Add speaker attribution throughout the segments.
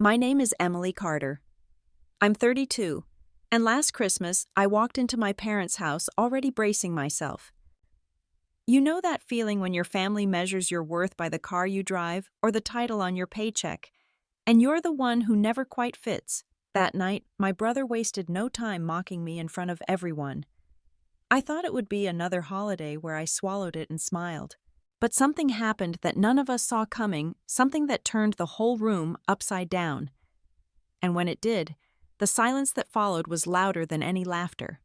Speaker 1: My name is Emily Carter. I'm 32, and last Christmas I walked into my parents' house already bracing myself. You know that feeling when your family measures your worth by the car you drive or the title on your paycheck, and you're the one who never quite fits? That night, my brother wasted no time mocking me in front of everyone. I thought it would be another holiday where I swallowed it and smiled. But something happened that none of us saw coming, something that turned the whole room upside down. And when it did, the silence that followed was louder than any laughter.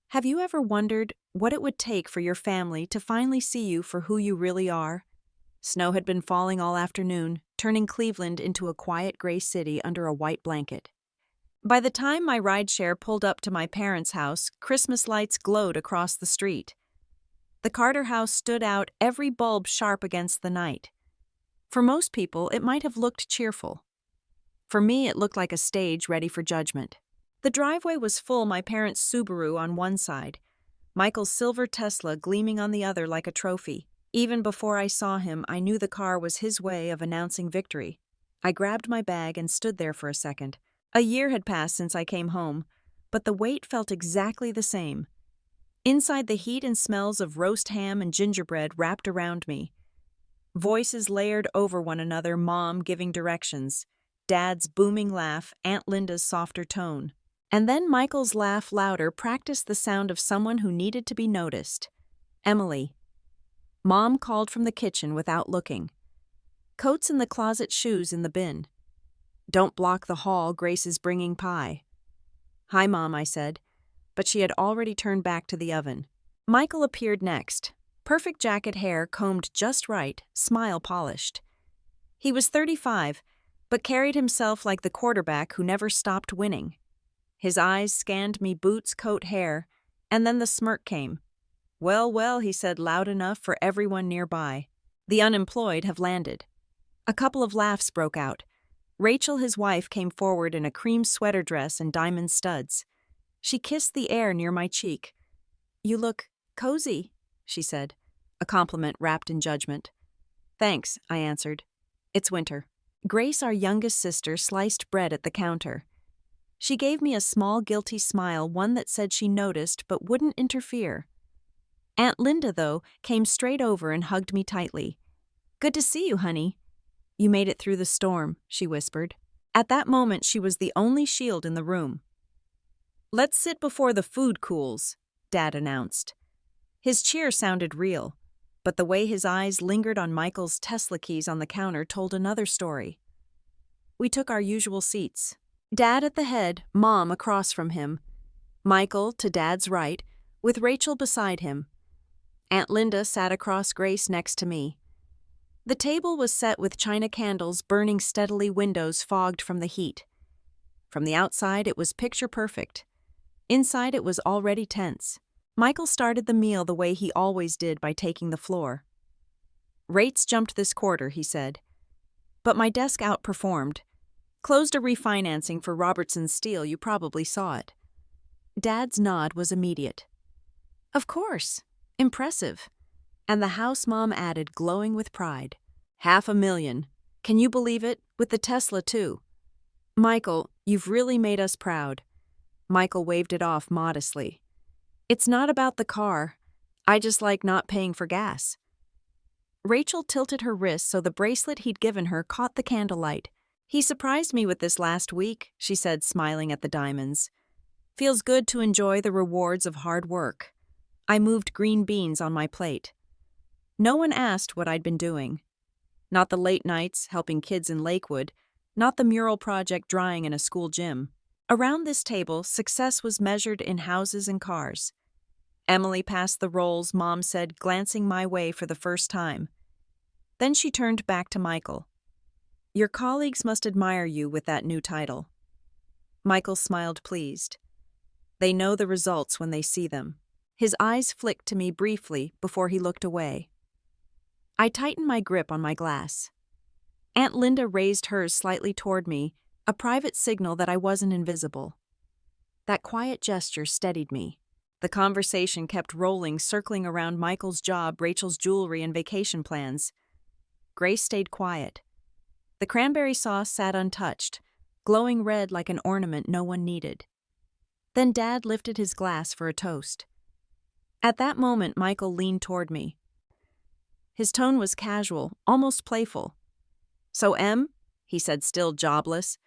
Speaker 1: Have you ever wondered what it would take for your family to finally see you for who you really are? Snow had been falling all afternoon, turning Cleveland into a quiet gray city under a white blanket. By the time my rideshare pulled up to my parents' house, Christmas lights glowed across the street. The Carter house stood out, every bulb sharp against the night. For most people, it might have looked cheerful. For me, it looked like a stage ready for judgment. The driveway was full, my parents' Subaru on one side, Michael's silver Tesla gleaming on the other like a trophy. Even before I saw him, I knew the car was his way of announcing victory. I grabbed my bag and stood there for a second. A year had passed since I came home, but the weight felt exactly the same. Inside, the heat and smells of roast ham and gingerbread wrapped around me. Voices layered over one another, Mom giving directions, Dad's booming laugh, Aunt Linda's softer tone. And then Michael's laugh, louder, practiced the sound of someone who needed to be noticed. Emily. Mom called from the kitchen without looking. Coats in the closet, shoes in the bin. Don't block the hall, Grace is bringing pie. Hi, Mom, I said, but she had already turned back to the oven. Michael appeared next. Perfect jacket, hair combed just right, smile polished. He was 35, but carried himself like the quarterback who never stopped winning. His eyes scanned me, boots, coat, hair, and then the smirk came. Well, well, he said loud enough for everyone nearby. The unemployed have landed. A couple of laughs broke out. Rachel, his wife, came forward in a cream sweater dress and diamond studs. She kissed the air near my cheek. You look cozy, she said, a compliment wrapped in judgment. Thanks, I answered. It's winter. Grace, our youngest sister, sliced bread at the counter. She gave me a small, guilty smile, one that said she noticed but wouldn't interfere. Aunt Linda, though, came straight over and hugged me tightly. Good to see you, honey. You made it through the storm, she whispered. At that moment, she was the only shield in the room. Let's sit before the food cools, Dad announced. His cheer sounded real, but the way his eyes lingered on Michael's Tesla keys on the counter told another story. We took our usual seats. Dad at the head, Mom across from him. Michael to Dad's right, with Rachel beside him. Aunt Linda sat across Grace next to me. The table was set with china candles burning steadily, windows fogged from the heat. From the outside, it was picture perfect. Inside, it was already tense. Michael started the meal the way he always did, by taking the floor. Rates jumped this quarter, he said. But my desk outperformed. Closed a refinancing for Robertson Steel, you probably saw it. Dad's nod was immediate. Of course. Impressive. And the house, Mom added, glowing with pride. $500,000. Can you believe it? With the Tesla, too. Michael, you've really made us proud. Michael waved it off modestly. It's not about the car. I just like not paying for gas. Rachel tilted her wrist so the bracelet he'd given her caught the candlelight. He surprised me with this last week, she said, smiling at the diamonds. Feels good to enjoy the rewards of hard work. I moved green beans on my plate. No one asked what I'd been doing. Not the late nights helping kids in Lakewood, not the mural project drying in a school gym. Around this table, success was measured in houses and cars. Emily passed the rolls, Mom said, glancing my way for the first time. Then she turned back to Michael. Your colleagues must admire you with that new title. Michael smiled, pleased. They know the results when they see them. His eyes flicked to me briefly before he looked away. I tightened my grip on my glass. Aunt Linda raised hers slightly toward me, a private signal that I wasn't invisible. That quiet gesture steadied me. The conversation kept rolling, circling around Michael's job, Rachel's jewelry, and vacation plans. Grace stayed quiet. The cranberry sauce sat untouched, glowing red like an ornament no one needed. Then Dad lifted his glass for a toast. At that moment, Michael leaned toward me. His tone was casual, almost playful. "So, Em," he said, still jobless.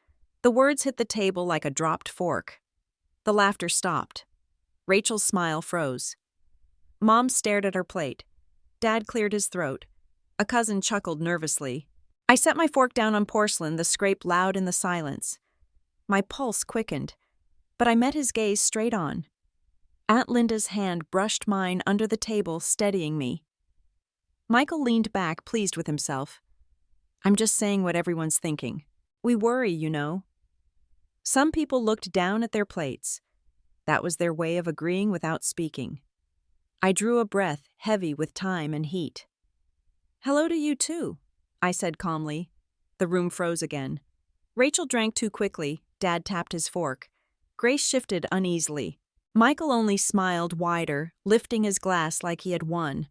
Speaker 1: The words hit the table like a dropped fork. The laughter stopped. Rachel's smile froze. Mom stared at her plate. Dad cleared his throat. A cousin chuckled nervously. I set my fork down on porcelain, the scrape loud in the silence. My pulse quickened, but I met his gaze straight on. Aunt Linda's hand brushed mine under the table, steadying me. Michael leaned back, pleased with himself. "I'm just saying what everyone's thinking. We worry, you know." Some people looked down at their plates. That was their way of agreeing without speaking. I drew a breath, heavy with time and heat. "Hello to you too," I said calmly. The room froze again. Rachel drank too quickly. Dad tapped his fork. Grace shifted uneasily. Michael only smiled wider, lifting his glass like he had won.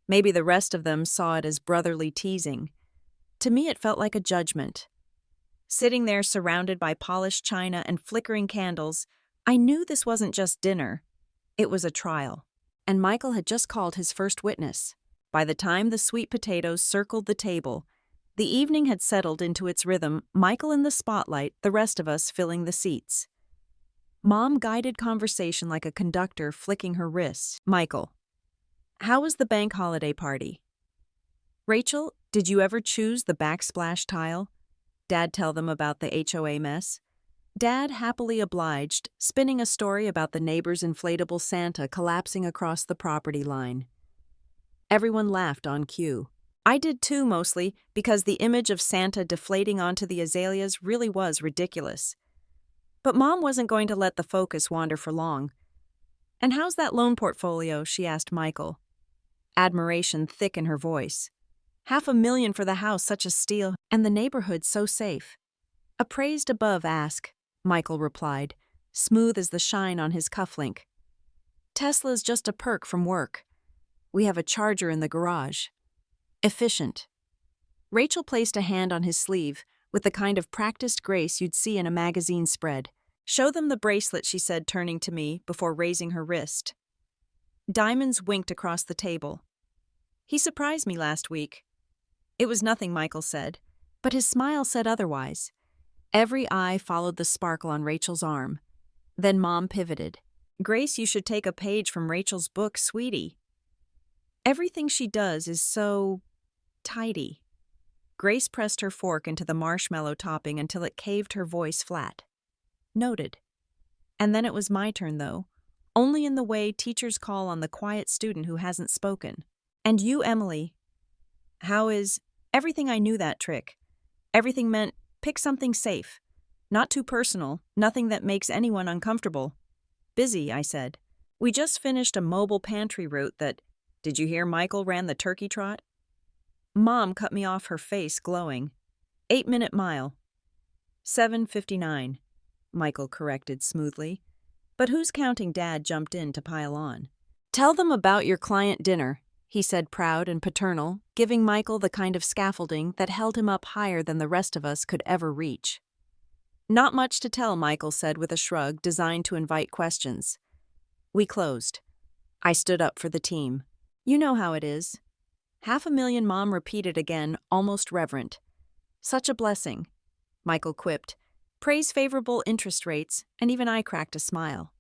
Speaker 1: Maybe the rest of them saw it as brotherly teasing. To me, it felt like a judgment. Sitting there surrounded by polished china and flickering candles, I knew this wasn't just dinner. It was a trial. And Michael had just called his first witness. By the time the sweet potatoes circled the table, the evening had settled into its rhythm, Michael in the spotlight, the rest of us filling the seats. Mom guided conversation like a conductor flicking her wrists. "Michael, how was the bank holiday party?" "Rachel, did you ever choose the backsplash tile?" Dad tell them about the HOA mess. Dad happily obliged, spinning a story about the neighbor's inflatable Santa collapsing across the property line. Everyone laughed on cue. I did too, mostly, because the image of Santa deflating onto the azaleas really was ridiculous. But Mom wasn't going to let the focus wander for long. "And how's that loan portfolio?" she asked Michael. Admiration thick in her voice. "$500,000 for the house, such a steal, and the neighborhood so safe." "Appraised above ask," Michael replied, smooth as the shine on his cufflink. "Tesla's just a perk from work. We have a charger in the garage. Efficient." Rachel placed a hand on his sleeve with the kind of practiced grace you'd see in a magazine spread. "Show them the bracelet," she said, turning to me before raising her wrist. Diamonds winked across the table. "He surprised me last week." It was nothing, Michael said, but his smile said otherwise. Every eye followed the sparkle on Rachel's arm. Then Mom pivoted. "Grace, you should take a page from Rachel's book, sweetie. Everything she does is so tidy." Grace pressed her fork into the marshmallow topping until it caved her voice flat. "Noted." And then it was my turn, though, only in the way teachers call on the quiet student who hasn't spoken. "And you, Emily, how is everything?" I knew that trick. Everything meant pick something safe. Not too personal, nothing that makes anyone uncomfortable. "Busy," I said. "We just finished a mobile pantry route that— Did you hear Michael ran the turkey trot?" Mom cut me off, her face glowing. 8-minute mile. 7:59, Michael corrected smoothly. But who's counting? Dad jumped in to pile on. "Tell them about your client dinner," he said, proud and paternal, giving Michael the kind of scaffolding that held him up higher than the rest of us could ever reach. "Not much to tell," Michael said with a shrug designed to invite questions. We closed. I stood up for the team. "You know how it is." "$500,000, Mom repeated again, almost reverent. "Such a blessing," Michael quipped. "Praise favorable interest rates," and even I cracked a smile.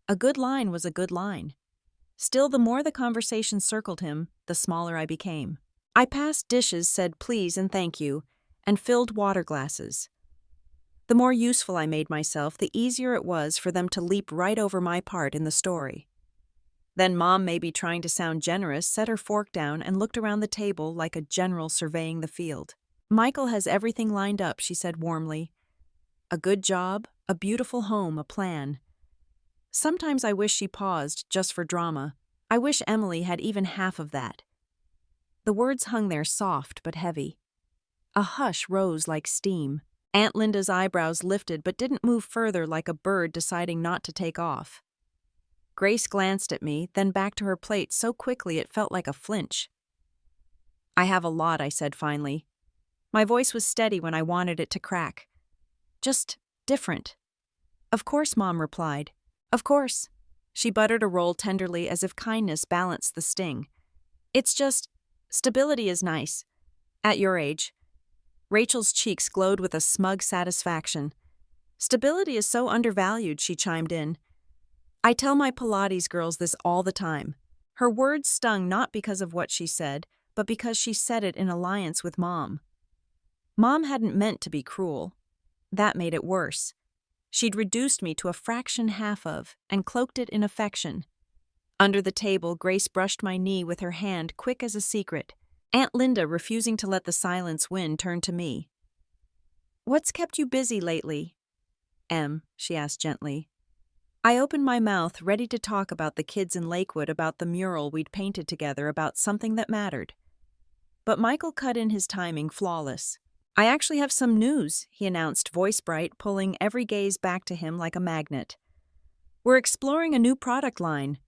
Speaker 1: A good line was a good line. Still, the more the conversation circled him, the smaller I became. I passed dishes, said please and thank you, and filled water glasses. The more useful I made myself, the easier it was for them to leap right over my part in the story. Then Mom, maybe trying to sound generous, set her fork down and looked around the table like a general surveying the field. "Michael has everything lined up," she said warmly. "A good job, a beautiful home, a plan." Sometimes I wish she paused just for drama. I wish Emily had even half of that. The words hung there soft but heavy. A hush rose like steam. Aunt Linda's eyebrows lifted but didn't move further, like a bird deciding not to take off. Grace glanced at me, then back to her plate so quickly it felt like a flinch. "I have a lot," I said finally. My voice was steady when I wanted it to crack. Just different. Of course, Mom replied. Of course. She buttered a roll tenderly as if kindness balanced the sting. It's just, stability is nice. At your age. Rachel's cheeks glowed with a smug satisfaction. Stability is so undervalued, she chimed in. I tell my Pilates girls this all the time. Her words stung not because of what she said, but because she said it in alliance with Mom. Mom hadn't meant to be cruel. That made it worse. She'd reduced me to a fraction half of, and cloaked it in affection. Under the table, Grace brushed my knee with her hand, quick as a secret. Aunt Linda, refusing to let the silence win, turned to me. What's kept you busy lately? She asked gently. I opened my mouth, ready to talk about the kids in Lakewood, about the mural we'd painted together, about something that mattered. But Michael cut in, his timing flawless. I actually have some news, he announced, voice bright, pulling every gaze back to him like a magnet. We're exploring a new product line.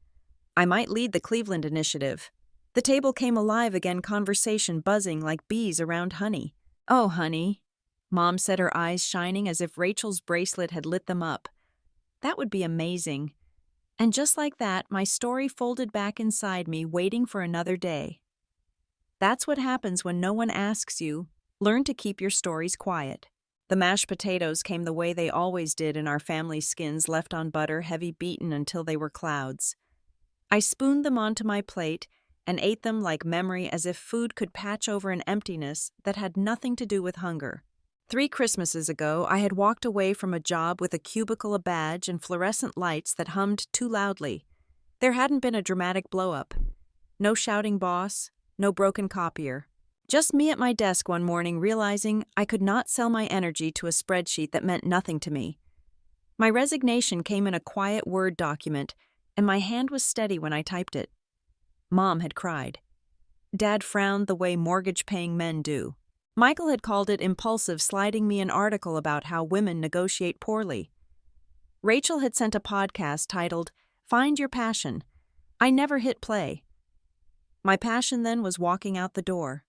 Speaker 1: I might lead the Cleveland initiative. The table came alive again, conversation buzzing like bees around honey. Oh, honey, Mom said, her eyes shining as if Rachel's bracelet had lit them up. That would be amazing. And just like that, my story folded back inside me, waiting for another day. That's what happens when no one asks you. Learn to keep your stories quiet. The mashed potatoes came the way they always did in our family, skins left on butter, heavy beaten until they were clouds. I spooned them onto my plate and ate them like memory, as if food could patch over an emptiness that had nothing to do with hunger. 3 Christmases ago, I had walked away from a job with a cubicle, a badge, and fluorescent lights that hummed too loudly. There hadn't been a dramatic blow-up. No shouting boss, no broken copier. Just me at my desk one morning, realizing I could not sell my energy to a spreadsheet that meant nothing to me. My resignation came in a quiet Word document, and my hand was steady when I typed it. Mom had cried. Dad frowned the way mortgage-paying men do. Michael had called it impulsive, sliding me an article about how women negotiate poorly. Rachel had sent a podcast titled, Find Your Passion. I never hit play. My passion then was walking out the door.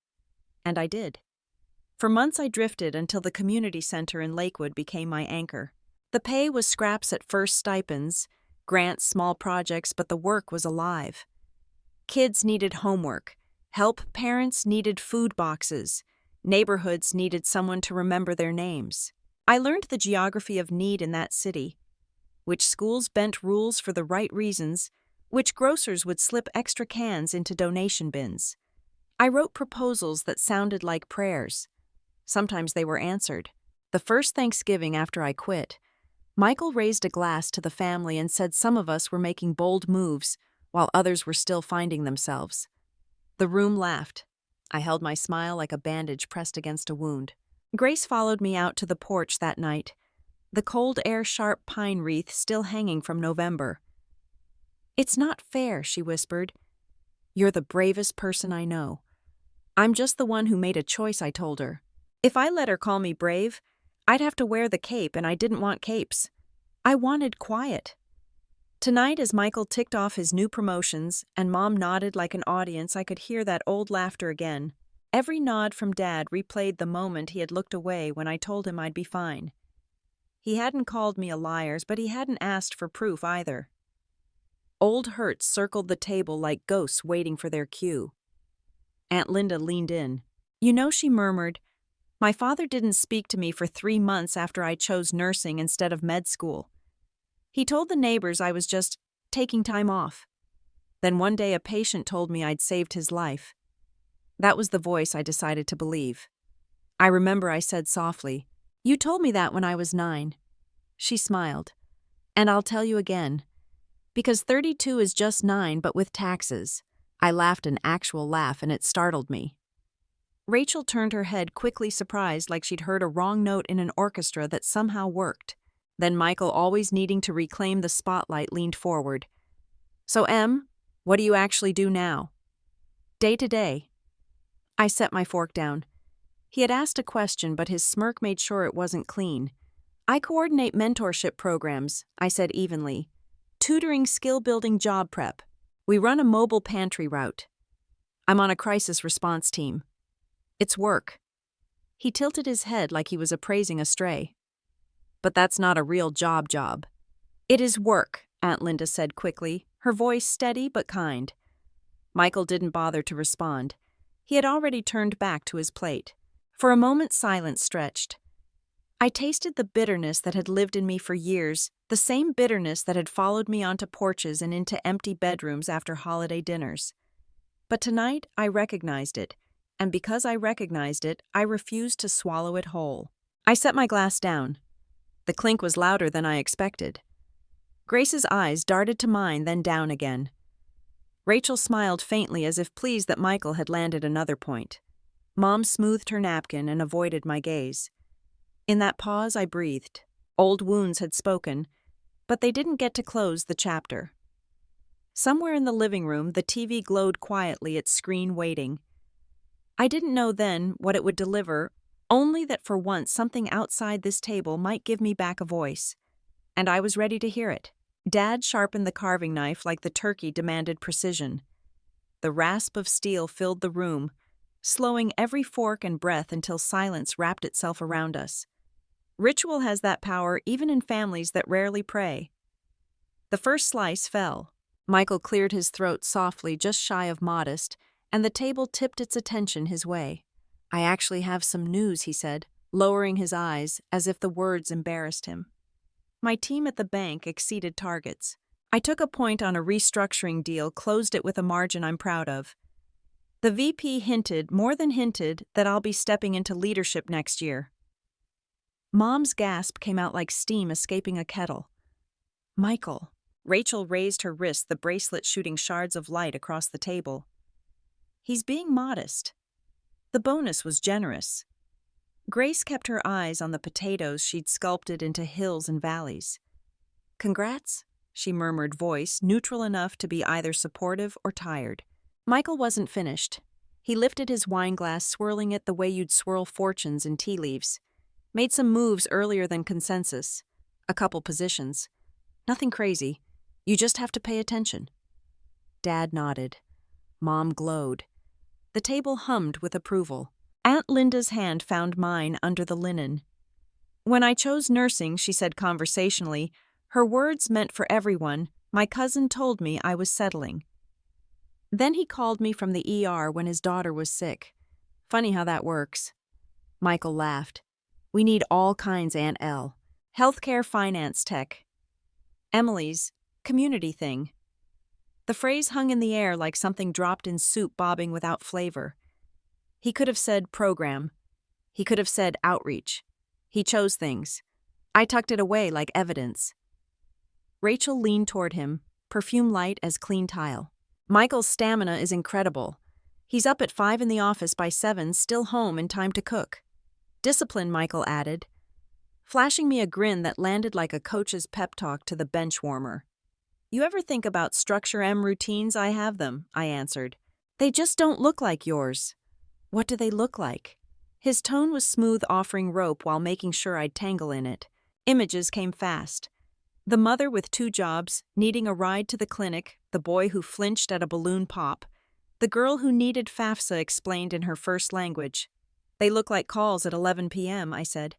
Speaker 1: And I did. For months I drifted until the community center in Lakewood became my anchor. The pay was scraps at first, stipends, grants, small projects, but the work was alive. Kids needed homework. Help parents needed food boxes. Neighborhoods needed someone to remember their names. I learned the geography of need in that city. Which schools bent rules for the right reasons, which grocers would slip extra cans into donation bins. I wrote proposals that sounded like prayers. Sometimes they were answered. The first Thanksgiving after I quit, Michael raised a glass to the family and said some of us were making bold moves while others were still finding themselves. The room laughed. I held my smile like a bandage pressed against a wound. Grace followed me out to the porch that night, the cold air sharp pine wreath still hanging from November. It's not fair, she whispered. You're the bravest person I know. I'm just the one who made a choice, I told her. If I let her call me brave, I'd have to wear the cape, and I didn't want capes. I wanted quiet. Tonight, as Michael ticked off his new promotions and Mom nodded like an audience, I could hear that old laughter again. Every nod from Dad replayed the moment he had looked away when I told him I'd be fine. He hadn't called me a liar, but he hadn't asked for proof either. Old hurts circled the table like ghosts waiting for their cue. Aunt Linda leaned in. You know, she murmured, my father didn't speak to me for 3 months after I chose nursing instead of med school. He told the neighbors I was just taking time off. Then one day a patient told me I'd saved his life. That was the voice I decided to believe. I remember I said softly, You told me that when I was 9. She smiled. And I'll tell you again. Because 32 is just 9, but with taxes. I laughed an actual laugh, and it startled me. Rachel turned her head quickly, surprised, like she'd heard a wrong note in an orchestra that somehow worked. Then Michael, always needing to reclaim the spotlight, leaned forward. So, what do you actually do now? Day to day. I set my fork down. He had asked a question, but his smirk made sure it wasn't clean. I coordinate mentorship programs, I said evenly. Tutoring, skill-building, job prep. We run a mobile pantry route. I'm on a crisis response team. It's work. He tilted his head like he was appraising a stray. But that's not a real job. It is work, Aunt Linda said quickly, her voice steady but kind. Michael didn't bother to respond. He had already turned back to his plate. For a moment silence stretched. I tasted the bitterness that had lived in me for years, the same bitterness that had followed me onto porches and into empty bedrooms after holiday dinners. But tonight I recognized it, and because I recognized it, I refused to swallow it whole. I set my glass down. The clink was louder than I expected. Grace's eyes darted to mine, then down again. Rachel smiled faintly as if pleased that Michael had landed another point. Mom smoothed her napkin and avoided my gaze. In that pause, I breathed. Old wounds had spoken, but they didn't get to close the chapter. Somewhere in the living room, the TV glowed quietly, its screen waiting. I didn't know then what it would deliver, only that for once something outside this table might give me back a voice. And I was ready to hear it. Dad sharpened the carving knife like the turkey demanded precision. The rasp of steel filled the room, slowing every fork and breath until silence wrapped itself around us. Ritual has that power even in families that rarely pray. The first slice fell. Michael cleared his throat softly, just shy of modest, and the table tipped its attention his way. I actually have some news, he said, lowering his eyes as if the words embarrassed him. My team at the bank exceeded targets. I took a point on a restructuring deal, closed it with a margin I'm proud of. The VP hinted, more than hinted, that I'll be stepping into leadership next year. Mom's gasp came out like steam escaping a kettle. Michael. Rachel raised her wrist, the bracelet shooting shards of light across the table. He's being modest. The bonus was generous. Grace kept her eyes on the potatoes she'd sculpted into hills and valleys. Congrats, she murmured, voice neutral enough to be either supportive or tired. Michael wasn't finished. He lifted his wine glass, swirling it the way you'd swirl fortunes in tea leaves. Made some moves earlier than consensus. A couple positions. Nothing crazy. You just have to pay attention. Dad nodded. Mom glowed. The table hummed with approval. Aunt Linda's hand found mine under the linen. When I chose nursing, she said conversationally, her words meant for everyone, my cousin told me I was settling. Then he called me from the ER when his daughter was sick. Funny how that works. Michael laughed. We need all kinds, Aunt L. Healthcare, finance, tech. Emily's community thing. The phrase hung in the air like something dropped in soup bobbing without flavor. He could have said program. He could have said outreach. He chose things. I tucked it away like evidence. Rachel leaned toward him, perfume light as clean tile. Michael's stamina is incredible. He's up at 5 in the office by 7, still home in time to cook. Discipline, Michael added, flashing me a grin that landed like a coach's pep talk to the bench warmer. You ever think about structure M routines? I have them, I answered. They just don't look like yours. What do they look like? His tone was smooth, offering rope while making sure I'd tangle in it. Images came fast. The mother with 2 jobs, needing a ride to the clinic, the boy who flinched at a balloon pop, the girl who needed FAFSA explained in her first language. They look like calls at 11 p.m., I said.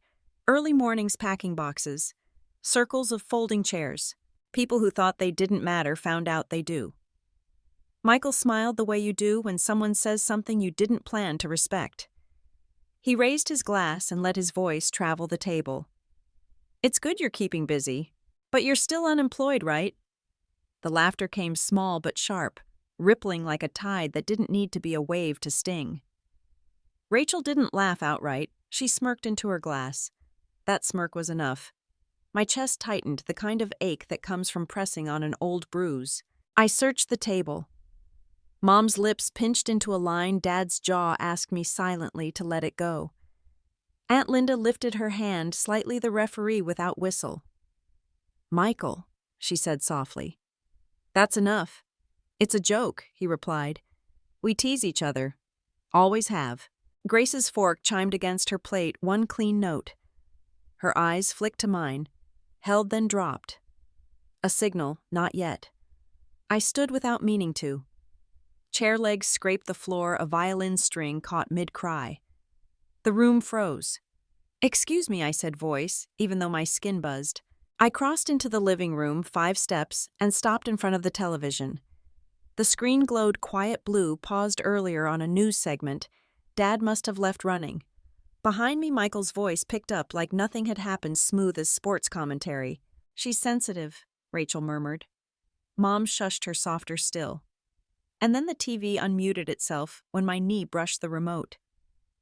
Speaker 1: Early mornings packing boxes. Circles of folding chairs. People who thought they didn't matter found out they do. Michael smiled the way you do when someone says something you didn't plan to respect. He raised his glass and let his voice travel the table. It's good you're keeping busy, but you're still unemployed, right? The laughter came small but sharp, rippling like a tide that didn't need to be a wave to sting. Rachel didn't laugh outright. She smirked into her glass. That smirk was enough. My chest tightened, the kind of ache that comes from pressing on an old bruise. I searched the table. Mom's lips pinched into a line. Dad's jaw asked me silently to let it go. Aunt Linda lifted her hand, slightly the referee without whistle. Michael, she said softly. That's enough. It's a joke, he replied. We tease each other. Always have. Grace's fork chimed against her plate, one clean note. Her eyes flicked to mine, held then dropped. A signal, not yet. I stood without meaning to. Chair legs scraped the floor, a violin string caught mid-cry. The room froze. "Excuse me," I said, voice, even though my skin buzzed. I crossed into the living room 5 steps and stopped in front of the television. The screen glowed quiet blue, paused earlier on a news segment. Dad must have left running. Behind me, Michael's voice picked up like nothing had happened, smooth as sports commentary. "She's sensitive," Rachel murmured. Mom shushed her softer still. And then the TV unmuted itself when my knee brushed the remote.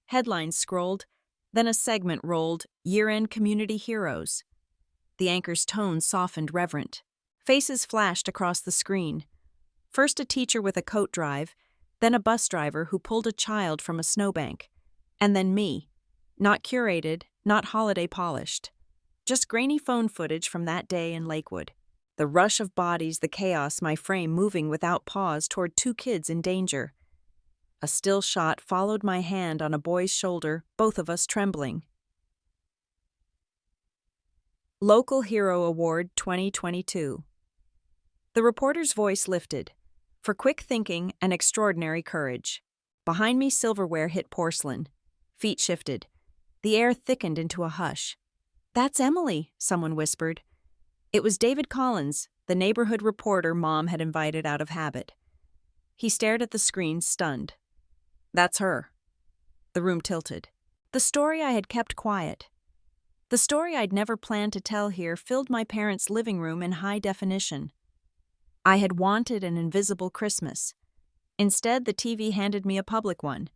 Speaker 1: Headlines scrolled, then a segment rolled, "Year-End Community Heroes." The anchor's tone softened, reverent. Faces flashed across the screen. First a teacher with a coat drive, then a bus driver who pulled a child from a snowbank, and then me. Not curated, not holiday polished. Just grainy phone footage from that day in Lakewood. The rush of bodies, the chaos, my frame moving without pause toward 2 kids in danger. A still shot followed my hand on a boy's shoulder, both of us trembling. Local Hero Award 2022. The reporter's voice lifted, for quick thinking and extraordinary courage. Behind me, silverware hit porcelain. Feet shifted. The air thickened into a hush. "That's Emily," someone whispered. It was David Collins, the neighborhood reporter Mom had invited out of habit. He stared at the screen, stunned. "That's her." The room tilted. The story I had kept quiet. The story I'd never planned to tell here filled my parents' living room in high definition. I had wanted an invisible Christmas. Instead, the TV handed me a public one.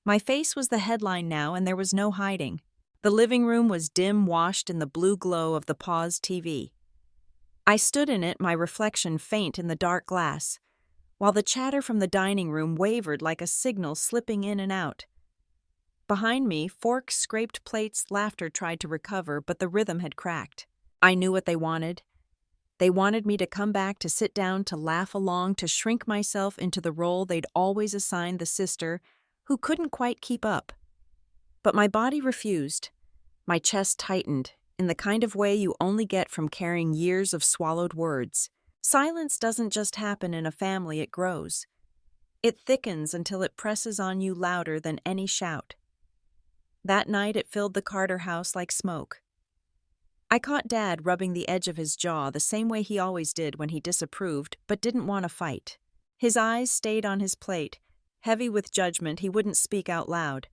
Speaker 1: My face was the headline now, and there was no hiding. The living room was dim, washed in the blue glow of the paused TV. I stood in it, my reflection faint in the dark glass, while the chatter from the dining room wavered like a signal slipping in and out. Behind me, forks scraped plates, laughter tried to recover, but the rhythm had cracked. I knew what they wanted. They wanted me to come back, to sit down, to laugh along, to shrink myself into the role they'd always assigned the sister who couldn't quite keep up. But my body refused. My chest tightened, in the kind of way you only get from carrying years of swallowed words. Silence doesn't just happen in a family, it grows. It thickens until it presses on you louder than any shout. That night it filled the Carter house like smoke. I caught Dad rubbing the edge of his jaw the same way he always did when he disapproved but didn't want to fight. His eyes stayed on his plate, heavy with judgment he wouldn't speak out loud.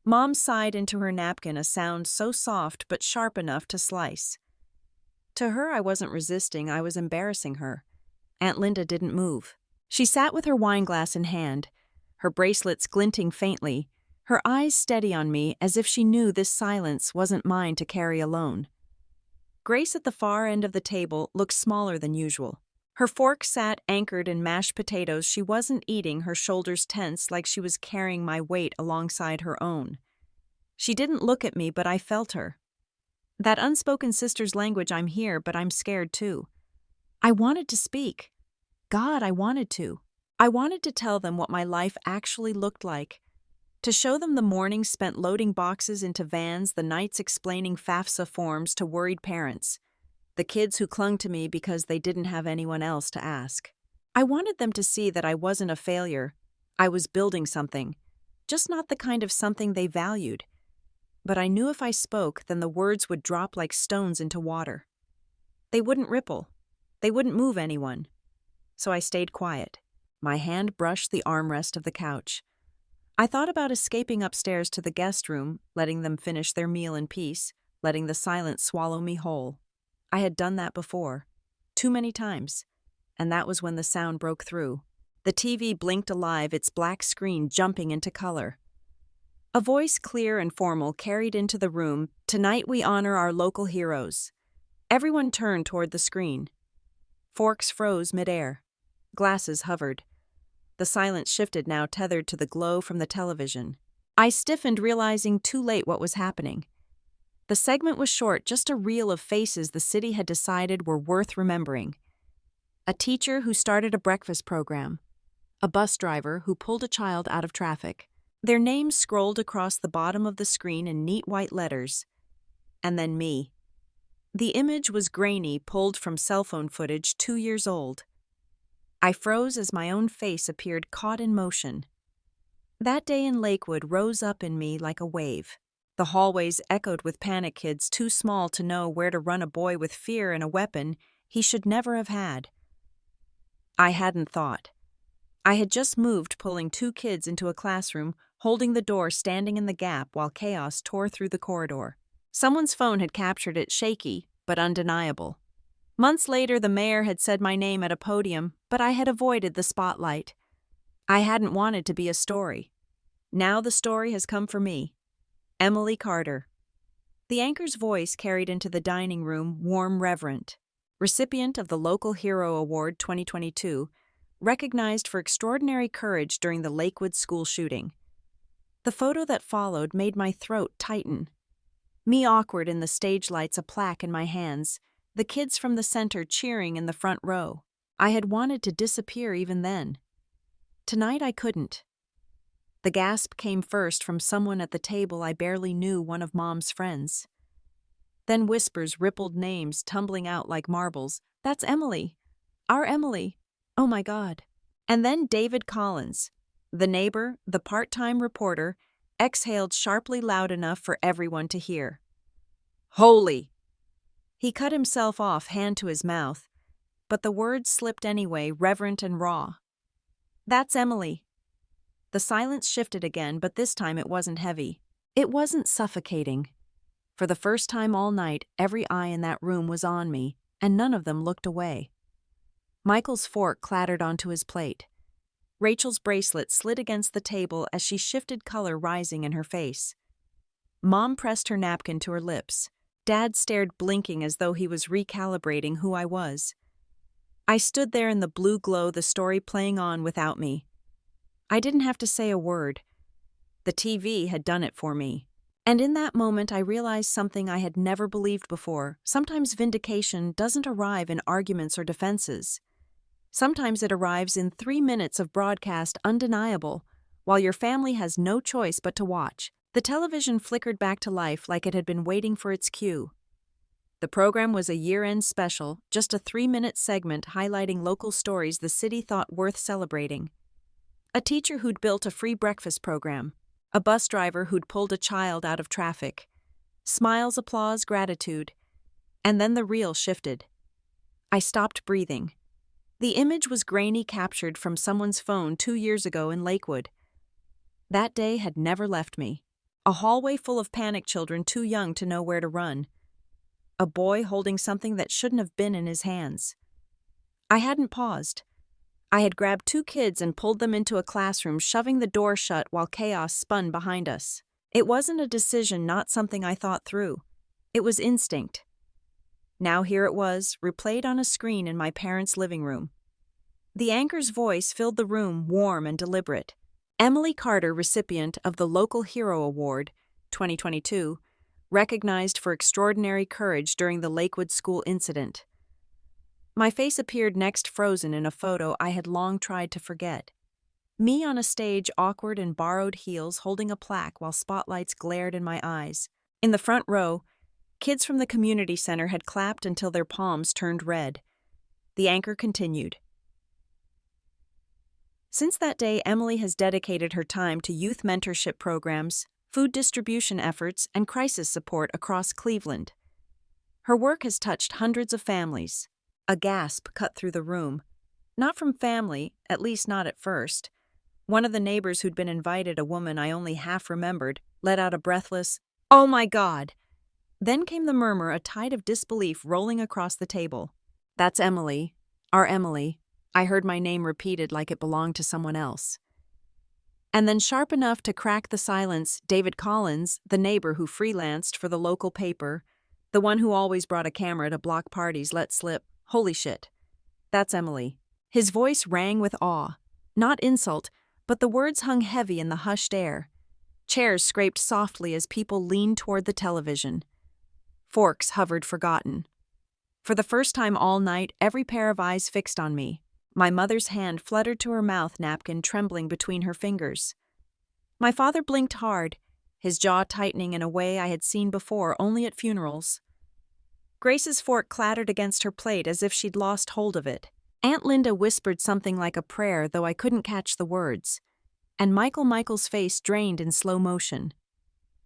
Speaker 1: Mom sighed into her napkin, a sound so soft but sharp enough to slice. To her, I wasn't resisting, I was embarrassing her. Aunt Linda didn't move. She sat with her wineglass in hand, her bracelets glinting faintly, her eyes steady on me as if she knew this silence wasn't mine to carry alone. Grace at the far end of the table looked smaller than usual. Her fork sat anchored in mashed potatoes she wasn't eating, her shoulders tense like she was carrying my weight alongside her own. She didn't look at me, but I felt her. That unspoken sister's language, "I'm here, but I'm scared too." I wanted to speak. God, I wanted to. I wanted to tell them what my life actually looked like. To show them the mornings spent loading boxes into vans, the nights explaining FAFSA forms to worried parents, the kids who clung to me because they didn't have anyone else to ask. I wanted them to see that I wasn't a failure. I was building something, just not the kind of something they valued. But I knew if I spoke, then the words would drop like stones into water. They wouldn't ripple. They wouldn't move anyone. So I stayed quiet. My hand brushed the armrest of the couch. I thought about escaping upstairs to the guest room, letting them finish their meal in peace, letting the silence swallow me whole. I had done that before, too many times, and that was when the sound broke through. The TV blinked alive, its black screen jumping into color. A voice clear and formal carried into the room, "Tonight we honor our local heroes." Everyone turned toward the screen. Forks froze midair. Glasses hovered. The silence shifted now, tethered to the glow from the television. I stiffened, realizing too late what was happening. The segment was short, just a reel of faces the city had decided were worth remembering. A teacher who started a breakfast program. A bus driver who pulled a child out of traffic. Their names scrolled across the bottom of the screen in neat white letters. And then me. The image was grainy, pulled from cell phone footage 2 years old. I froze as my own face appeared, caught in motion. That day in Lakewood rose up in me like a wave. The hallways echoed with panic kids too small to know where to run a boy with fear and a weapon he should never have had. I hadn't thought. I had just moved, pulling two kids into a classroom, holding the door standing in the gap while chaos tore through the corridor. Someone's phone had captured it, shaky but undeniable. Months later, the mayor had said my name at a podium, but I had avoided the spotlight. I hadn't wanted to be a story. Now the story has come for me. Emily Carter. The anchor's voice carried into the dining room, warm, reverent. Recipient of the Local Hero Award 2022, recognized for extraordinary courage during the Lakewood school shooting. The photo that followed made my throat tighten. Me awkward in the stage lights, a plaque in my hands, the kids from the center cheering in the front row. I had wanted to disappear even then. Tonight I couldn't. The gasp came first from someone at the table I barely knew, one of Mom's friends. Then whispers rippled names tumbling out like marbles. That's Emily. Our Emily. Oh my God. And then David Collins, the neighbor, the part-time reporter, exhaled sharply loud enough for everyone to hear. Holy! He cut himself off, hand to his mouth, but the words slipped anyway, reverent and raw. That's Emily. The silence shifted again, but this time it wasn't heavy. It wasn't suffocating. For the first time all night, every eye in that room was on me, and none of them looked away. Michael's fork clattered onto his plate. Rachel's bracelet slid against the table as she shifted, color rising in her face. Mom pressed her napkin to her lips. Dad stared, blinking as though he was recalibrating who I was. I stood there in the blue glow, the story playing on without me. I didn't have to say a word. The TV had done it for me. And in that moment I realized something I had never believed before. Sometimes vindication doesn't arrive in arguments or defenses. Sometimes it arrives in 3 minutes of broadcast undeniable, while your family has no choice but to watch. The television flickered back to life like it had been waiting for its cue. The program was a year-end special, just a 3-minute segment highlighting local stories the city thought worth celebrating. A teacher who'd built a free breakfast program, a bus driver who'd pulled a child out of traffic. Smiles, applause, gratitude. And then the reel shifted. I stopped breathing. The image was grainy, captured from someone's phone 2 years ago in Lakewood. That day had never left me. A hallway full of panicked children too young to know where to run. A boy holding something that shouldn't have been in his hands. I hadn't paused. I had grabbed 2 kids and pulled them into a classroom, shoving the door shut while chaos spun behind us. It wasn't a decision, not something I thought through. It was instinct. Now here it was, replayed on a screen in my parents' living room. The anchor's voice filled the room, warm and deliberate. Emily Carter, recipient of the Local Hero Award 2022, recognized for extraordinary courage during the Lakewood school incident. My face appeared next, frozen in a photo I had long tried to forget. Me on a stage, awkward in borrowed heels, holding a plaque while spotlights glared in my eyes. In the front row, kids from the community center had clapped until their palms turned red. The anchor continued. Since that day, Emily has dedicated her time to youth mentorship programs, food distribution efforts, and crisis support across Cleveland. Her work has touched hundreds of families. A gasp cut through the room. Not from family, at least not at first. One of the neighbors who'd been invited, a woman I only half remembered, let out a breathless, "Oh my God!" Then came the murmur, a tide of disbelief rolling across the table. That's Emily. Our Emily. I heard my name repeated like it belonged to someone else. And then, sharp enough to crack the silence, David Collins, the neighbor who freelanced for the local paper, the one who always brought a camera to block parties, let slip, "Holy shit. That's Emily." His voice rang with awe. Not insult, but the words hung heavy in the hushed air. Chairs scraped softly as people leaned toward the television. Forks hovered forgotten. For the first time all night, every pair of eyes fixed on me. My mother's hand fluttered to her mouth, napkin trembling between her fingers. My father blinked hard, his jaw tightening in a way I had seen before only at funerals. Grace's fork clattered against her plate as if she'd lost hold of it. Aunt Linda whispered something like a prayer, though I couldn't catch the words. and Michael's face drained in slow motion.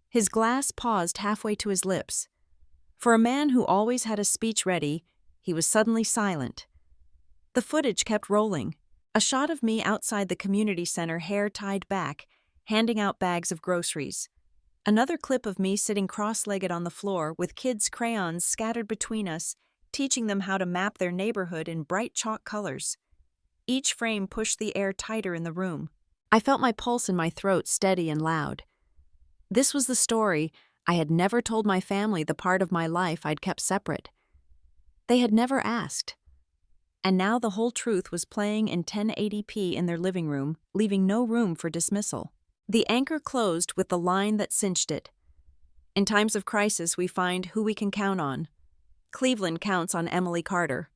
Speaker 1: His glass paused halfway to his lips. For a man who always had a speech ready, he was suddenly silent. The footage kept rolling. A shot of me outside the community center, hair tied back, handing out bags of groceries. Another clip of me sitting cross-legged on the floor with kids' crayons scattered between us, teaching them how to map their neighborhood in bright chalk colors. Each frame pushed the air tighter in the room. I felt my pulse in my throat steady and loud. This was the story. I had never told my family the part of my life I'd kept separate. They had never asked. And now the whole truth was playing in 1080p in their living room, leaving no room for dismissal. The anchor closed with the line that cinched it. In times of crisis, we find who we can count on. Cleveland counts on Emily Carter.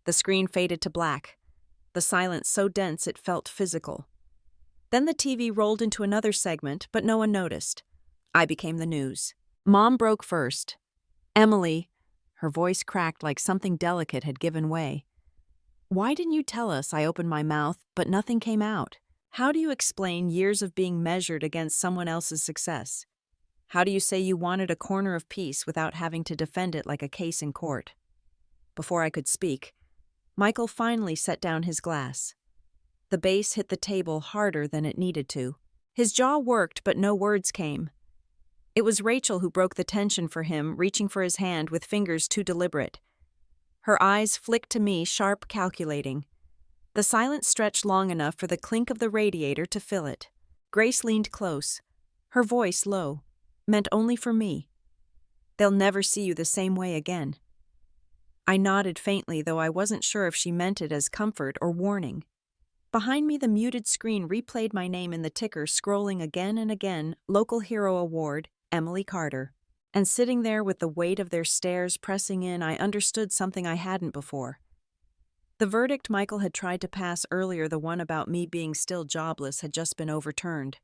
Speaker 1: The screen faded to black, the silence so dense it felt physical. Then the TV rolled into another segment, but no one noticed. I became the news. Mom broke first. Emily, her voice cracked like something delicate had given way. Why didn't you tell us? I opened my mouth, but nothing came out. How do you explain years of being measured against someone else's success? How do you say you wanted a corner of peace without having to defend it like a case in court? Before I could speak, Michael finally set down his glass. The base hit the table harder than it needed to. His jaw worked, but no words came. It was Rachel who broke the tension for him, reaching for his hand with fingers too deliberate. Her eyes flicked to me, sharp, calculating. The silence stretched long enough for the clink of the radiator to fill it. Grace leaned close, her voice low, meant only for me. They'll never see you the same way again. I nodded faintly, though I wasn't sure if she meant it as comfort or warning. Behind me, the muted screen replayed my name in the ticker, scrolling again and again, Local Hero Award, Emily Carter. And sitting there with the weight of their stares pressing in, I understood something I hadn't before. The verdict Michael had tried to pass earlier, the one about me being still jobless, had just been overturned.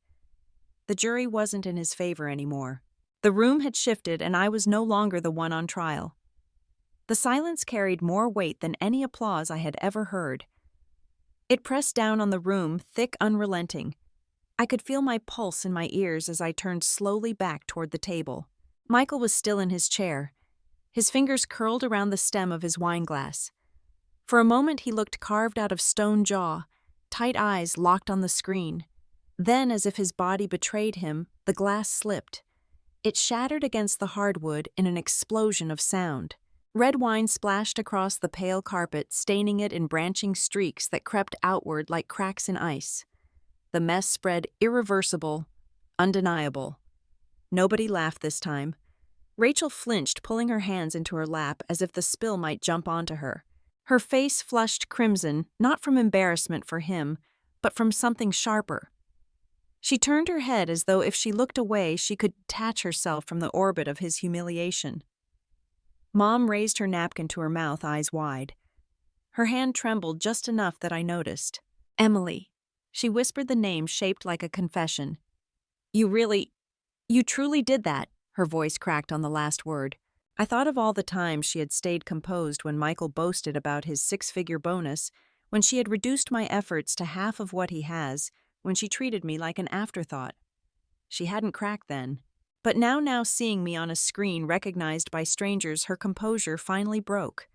Speaker 1: The jury wasn't in his favor anymore. The room had shifted, and I was no longer the one on trial. The silence carried more weight than any applause I had ever heard. It pressed down on the room, thick, unrelenting. I could feel my pulse in my ears as I turned slowly back toward the table. Michael was still in his chair, his fingers curled around the stem of his wineglass. For a moment he looked carved out of stone jaw, tight eyes locked on the screen. Then, as if his body betrayed him, the glass slipped. It shattered against the hardwood in an explosion of sound. Red wine splashed across the pale carpet, staining it in branching streaks that crept outward like cracks in ice. The mess spread irreversible, undeniable. Nobody laughed this time. Rachel flinched, pulling her hands into her lap as if the spill might jump onto her. Her face flushed crimson, not from embarrassment for him, but from something sharper. She turned her head as though if she looked away she could detach herself from the orbit of his humiliation. Mom raised her napkin to her mouth, eyes wide. Her hand trembled just enough that I noticed. Emily. She whispered the name shaped like a confession. You truly did that, her voice cracked on the last word. I thought of all the times she had stayed composed when Michael boasted about his 6-figure bonus, when she had reduced my efforts to half of what he has, when she treated me like an afterthought. She hadn't cracked then. But now seeing me on a screen recognized by strangers, her composure finally broke.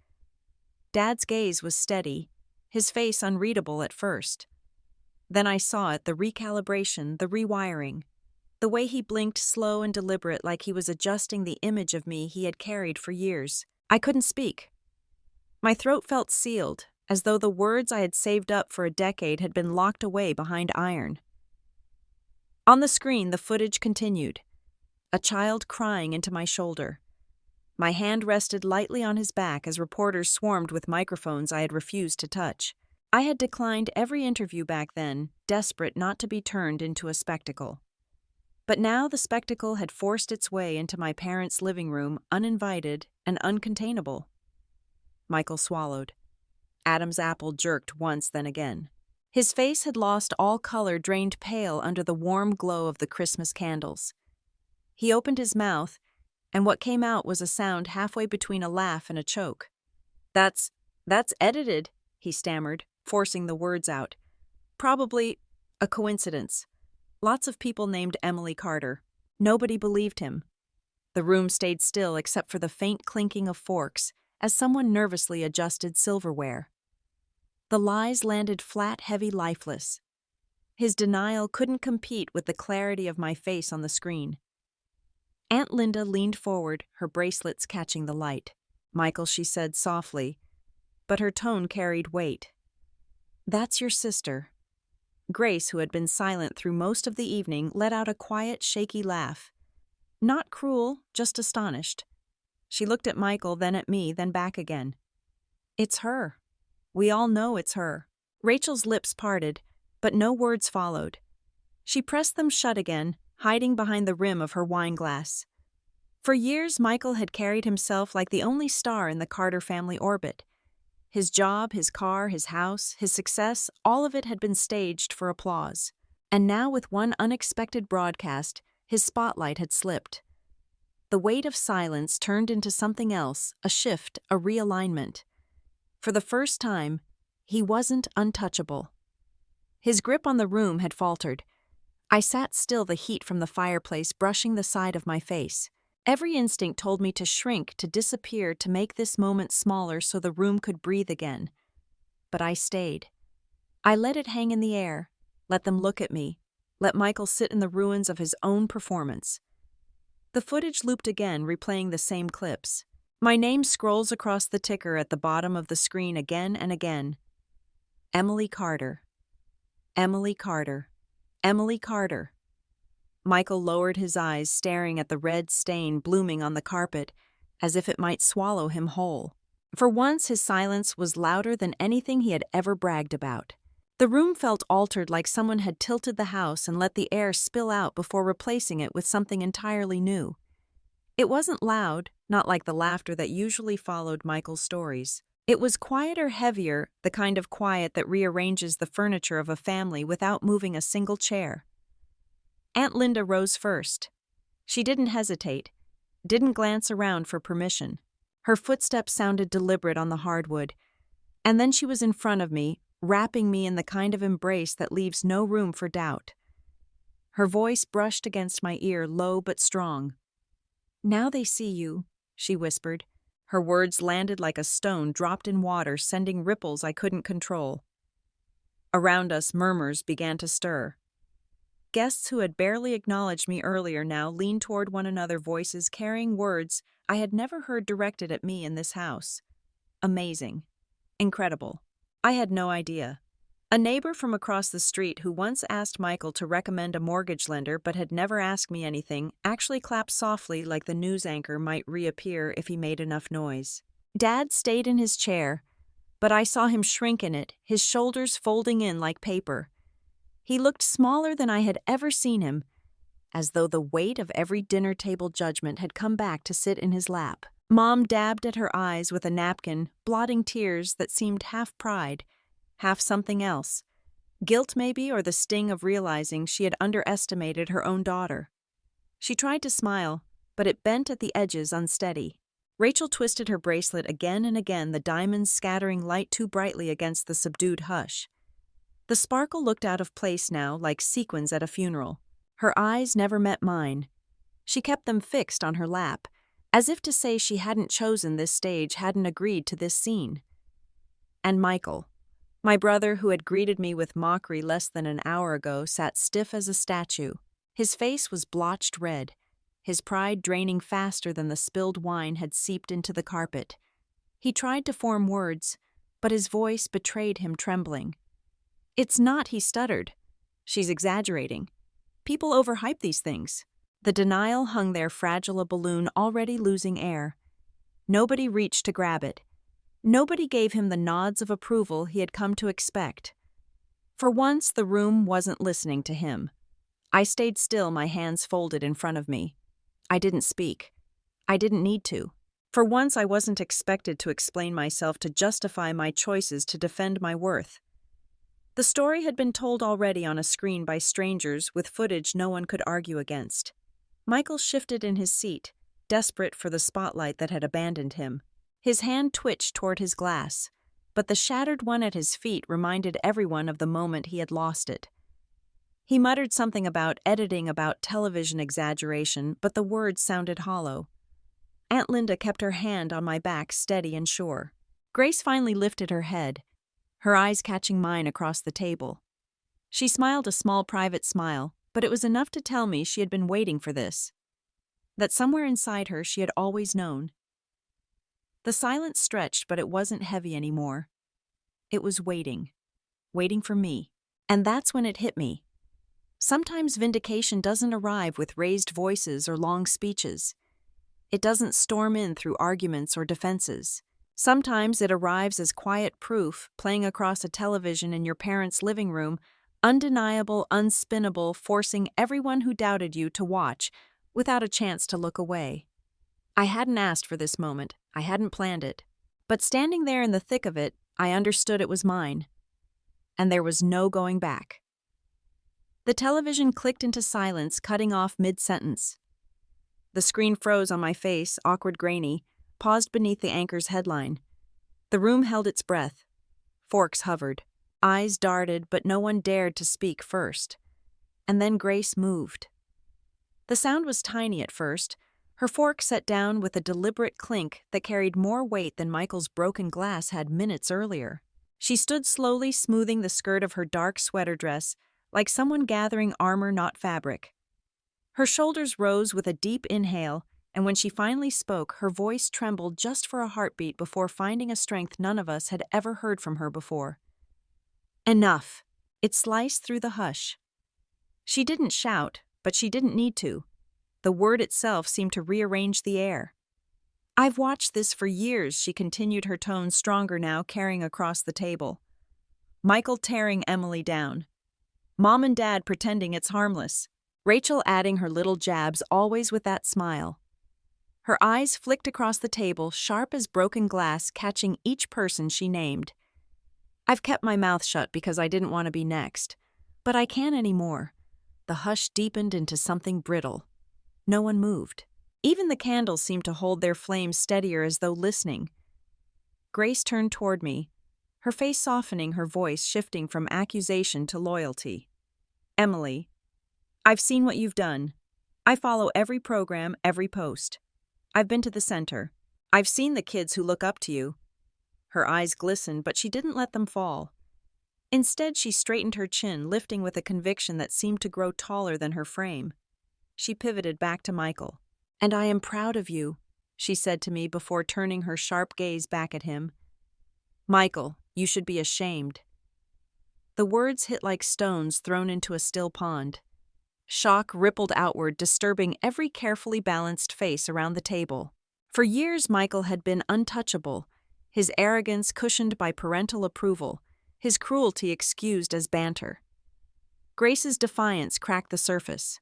Speaker 1: Dad's gaze was steady, his face unreadable at first. Then I saw it, the recalibration, the rewiring. The way he blinked, slow and deliberate, like he was adjusting the image of me he had carried for years. I couldn't speak. My throat felt sealed, as though the words I had saved up for a decade had been locked away behind iron. On the screen, the footage continued. A child crying into my shoulder. My hand rested lightly on his back as reporters swarmed with microphones I had refused to touch. I had declined every interview back then, desperate not to be turned into a spectacle. But now the spectacle had forced its way into my parents' living room, uninvited and uncontainable. Michael swallowed. Adam's apple jerked once, then again. His face had lost all color, drained pale under the warm glow of the Christmas candles. He opened his mouth, and what came out was a sound halfway between a laugh and a choke. That's edited, he stammered, forcing the words out. Probably, A coincidence. Lots of people named Emily Carter. Nobody believed him. The room stayed still except for the faint clinking of forks as someone nervously adjusted silverware. The lies landed flat, heavy, lifeless. His denial couldn't compete with the clarity of my face on the screen. Aunt Linda leaned forward, her bracelets catching the light. "Michael," she said softly, but her tone carried weight. "That's your sister." Grace, who had been silent through most of the evening, let out a quiet, shaky laugh. Not cruel, just astonished. She looked at Michael, then at me, then back again. "It's her. We all know it's her." Rachel's lips parted, but no words followed. She pressed them shut again, hiding behind the rim of her wineglass. For years, Michael had carried himself like the only star in the Carter family orbit. His job, his car, his house, his success, all of it had been staged for applause. And now, with one unexpected broadcast, his spotlight had slipped. The weight of silence turned into something else, a shift, a realignment. For the first time, he wasn't untouchable. His grip on the room had faltered. I sat still, the heat from the fireplace brushing the side of my face. Every instinct told me to shrink, to disappear, to make this moment smaller so the room could breathe again. But I stayed. I let it hang in the air, let them look at me, let Michael sit in the ruins of his own performance. The footage looped again, replaying the same clips. My name scrolls across the ticker at the bottom of the screen again and again. Emily Carter. Emily Carter. Emily Carter. Michael lowered his eyes, staring at the red stain blooming on the carpet, as if it might swallow him whole. For once, his silence was louder than anything he had ever bragged about. The room felt altered, like someone had tilted the house and let the air spill out before replacing it with something entirely new. It wasn't loud, not like the laughter that usually followed Michael's stories. It was quieter, heavier, the kind of quiet that rearranges the furniture of a family without moving a single chair. Aunt Linda rose first. She didn't hesitate, didn't glance around for permission. Her footsteps sounded deliberate on the hardwood, and then she was in front of me, wrapping me in the kind of embrace that leaves no room for doubt. Her voice brushed against my ear, low but strong. "Now they see you," she whispered. Her words landed like a stone dropped in water, sending ripples I couldn't control. Around us, murmurs began to stir. Guests who had barely acknowledged me earlier now leaned toward one another, voices carrying words I had never heard directed at me in this house. Amazing. Incredible. I had no idea. A neighbor from across the street who once asked Michael to recommend a mortgage lender but had never asked me anything actually clapped softly, like the news anchor might reappear if he made enough noise. Dad stayed in his chair, but I saw him shrink in it, his shoulders folding in like paper. He looked smaller than I had ever seen him, as though the weight of every dinner table judgment had come back to sit in his lap. Mom dabbed at her eyes with a napkin, blotting tears that seemed half pride, half something else. Guilt maybe, or the sting of realizing she had underestimated her own daughter. She tried to smile, but it bent at the edges, unsteady. Rachel twisted her bracelet again and again, the diamonds scattering light too brightly against the subdued hush. The sparkle looked out of place now, like sequins at a funeral. Her eyes never met mine. She kept them fixed on her lap, as if to say she hadn't chosen this stage, hadn't agreed to this scene. And Michael, my brother, who had greeted me with mockery less than an hour ago, sat stiff as a statue. His face was blotched red, his pride draining faster than the spilled wine had seeped into the carpet. He tried to form words, but his voice betrayed him, trembling. "It's not," he stuttered. "She's exaggerating. People overhype these things." The denial hung there, fragile, a balloon already losing air. Nobody reached to grab it. Nobody gave him the nods of approval he had come to expect. For once, the room wasn't listening to him. I stayed still, my hands folded in front of me. I didn't speak. I didn't need to. For once, I wasn't expected to explain myself, to justify my choices, to defend my worth. The story had been told already on a screen by strangers, with footage no one could argue against. Michael shifted in his seat, desperate for the spotlight that had abandoned him. His hand twitched toward his glass, but the shattered one at his feet reminded everyone of the moment he had lost it. He muttered something about editing, about television exaggeration, but the words sounded hollow. Aunt Linda kept her hand on my back steady and sure. Grace finally lifted her head, her eyes catching mine across the table. She smiled a small private smile, but it was enough to tell me she had been waiting for this. That somewhere inside her she had always known. The silence stretched, but it wasn't heavy anymore. It was waiting. Waiting for me. And that's when it hit me. Sometimes vindication doesn't arrive with raised voices or long speeches. It doesn't storm in through arguments or defenses. Sometimes it arrives as quiet proof playing across a television in your parents' living room, undeniable, unspinnable, forcing everyone who doubted you to watch without a chance to look away. I hadn't asked for this moment. I hadn't planned it. But standing there in the thick of it, I understood it was mine. And there was no going back. The television clicked into silence, cutting off mid-sentence. The screen froze on my face, awkward grainy, paused beneath the anchor's headline. The room held its breath. Forks hovered. Eyes darted, but no one dared to speak first. And then Grace moved. The sound was tiny at first, her fork set down with a deliberate clink that carried more weight than Michael's broken glass had minutes earlier. She stood slowly smoothing the skirt of her dark sweater dress, like someone gathering armor, not fabric. Her shoulders rose with a deep inhale, and when she finally spoke, her voice trembled just for a heartbeat before finding a strength none of us had ever heard from her before. Enough. It sliced through the hush. She didn't shout, but she didn't need to. The word itself seemed to rearrange the air. I've watched this for years, she continued, her tone stronger now, carrying across the table. Michael tearing Emily down. Mom and Dad pretending it's harmless. Rachel adding her little jabs, always with that smile. Her eyes flicked across the table, sharp as broken glass, catching each person she named. I've kept my mouth shut because I didn't want to be next. But I can't anymore. The hush deepened into something brittle. No one moved. Even the candles seemed to hold their flames steadier as though listening. Grace turned toward me, her face softening, her voice shifting from accusation to loyalty. Emily, I've seen what you've done. I follow every program, every post. I've been to the center. I've seen the kids who look up to you. Her eyes glistened, but she didn't let them fall. Instead, she straightened her chin, lifting with a conviction that seemed to grow taller than her frame. She pivoted back to Michael. And I am proud of you, she said to me before turning her sharp gaze back at him. Michael, you should be ashamed. The words hit like stones thrown into a still pond. Shock rippled outward, disturbing every carefully balanced face around the table. For years, Michael had been untouchable, his arrogance cushioned by parental approval, his cruelty excused as banter. Grace's defiance cracked the surface.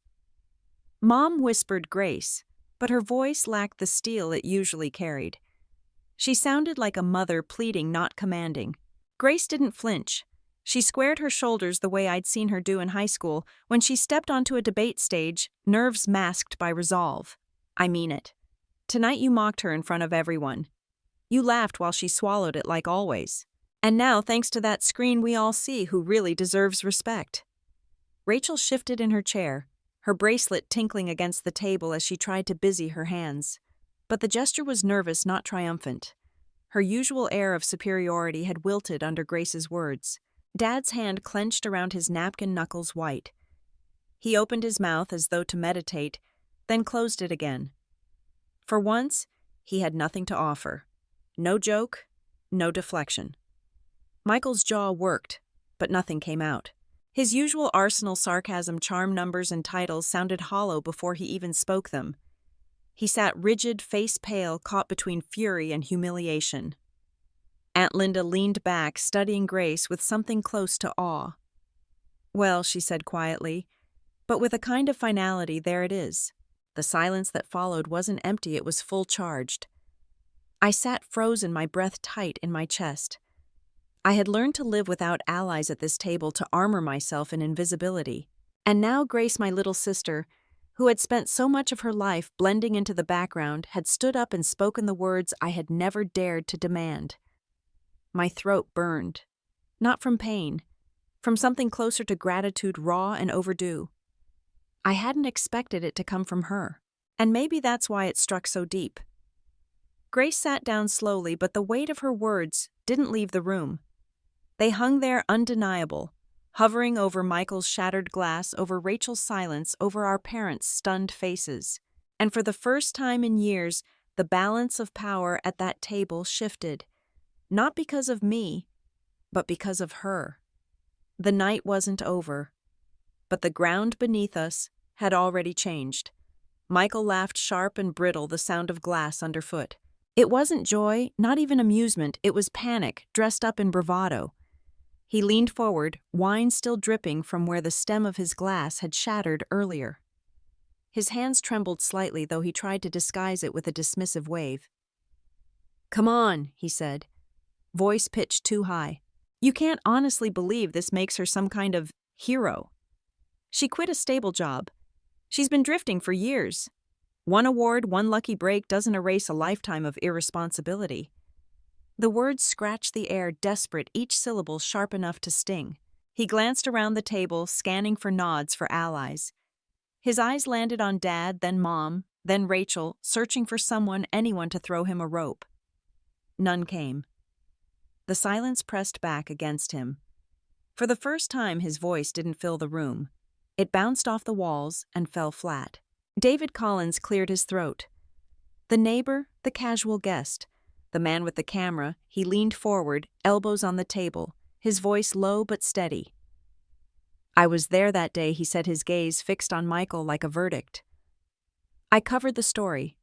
Speaker 1: Mom whispered Grace, but her voice lacked the steel it usually carried. She sounded like a mother pleading, not commanding. Grace didn't flinch. She squared her shoulders the way I'd seen her do in high school when she stepped onto a debate stage, nerves masked by resolve. I mean it. Tonight you mocked her in front of everyone. You laughed while she swallowed it like always. And now, thanks to that screen, we all see who really deserves respect. Rachel shifted in her chair, her bracelet tinkling against the table as she tried to busy her hands. But the gesture was nervous, not triumphant. Her usual air of superiority had wilted under Grace's words. Dad's hand clenched around his napkin, knuckles white. He opened his mouth as though to meditate, then closed it again. For once, he had nothing to offer. No joke, no deflection. Michael's jaw worked, but nothing came out. His usual arsenal sarcasm, charm numbers, and titles sounded hollow before he even spoke them. He sat rigid, face pale, caught between fury and humiliation. Aunt Linda leaned back, studying Grace with something close to awe. Well, she said quietly, but with a kind of finality, there it is. The silence that followed wasn't empty, it was full-charged. I sat frozen, my breath tight in my chest. I had learned to live without allies at this table, to armor myself in invisibility. And now Grace, my little sister, who had spent so much of her life blending into the background, had stood up and spoken the words I had never dared to demand. My throat burned. Not from pain, from something closer to gratitude, raw and overdue. I hadn't expected it to come from her, and maybe that's why it struck so deep. Grace sat down slowly, but the weight of her words didn't leave the room. They hung there undeniable, hovering over Michael's shattered glass, over Rachel's silence, over our parents' stunned faces. And for the first time in years, the balance of power at that table shifted. Not because of me, but because of her. The night wasn't over, but the ground beneath us had already changed. Michael laughed sharp and brittle, the sound of glass underfoot. It wasn't joy, not even amusement, it was panic, dressed up in bravado. He leaned forward, wine still dripping from where the stem of his glass had shattered earlier. His hands trembled slightly, though he tried to disguise it with a dismissive wave. "Come on," he said, voice pitched too high. "You can't honestly believe this makes her some kind of hero. She quit a stable job. She's been drifting for years. One award, one lucky break doesn't erase a lifetime of irresponsibility." The words scratched the air, desperate, each syllable sharp enough to sting. He glanced around the table, scanning for nods for allies. His eyes landed on Dad, then Mom, then Rachel, searching for anyone to throw him a rope. None came. The silence pressed back against him. For the first time, his voice didn't fill the room. It bounced off the walls and fell flat. David Collins cleared his throat. The neighbor, the casual guest, the man with the camera, he leaned forward, elbows on the table, his voice low but steady. "I was there that day," he said, his gaze fixed on Michael like a verdict. "I covered the story.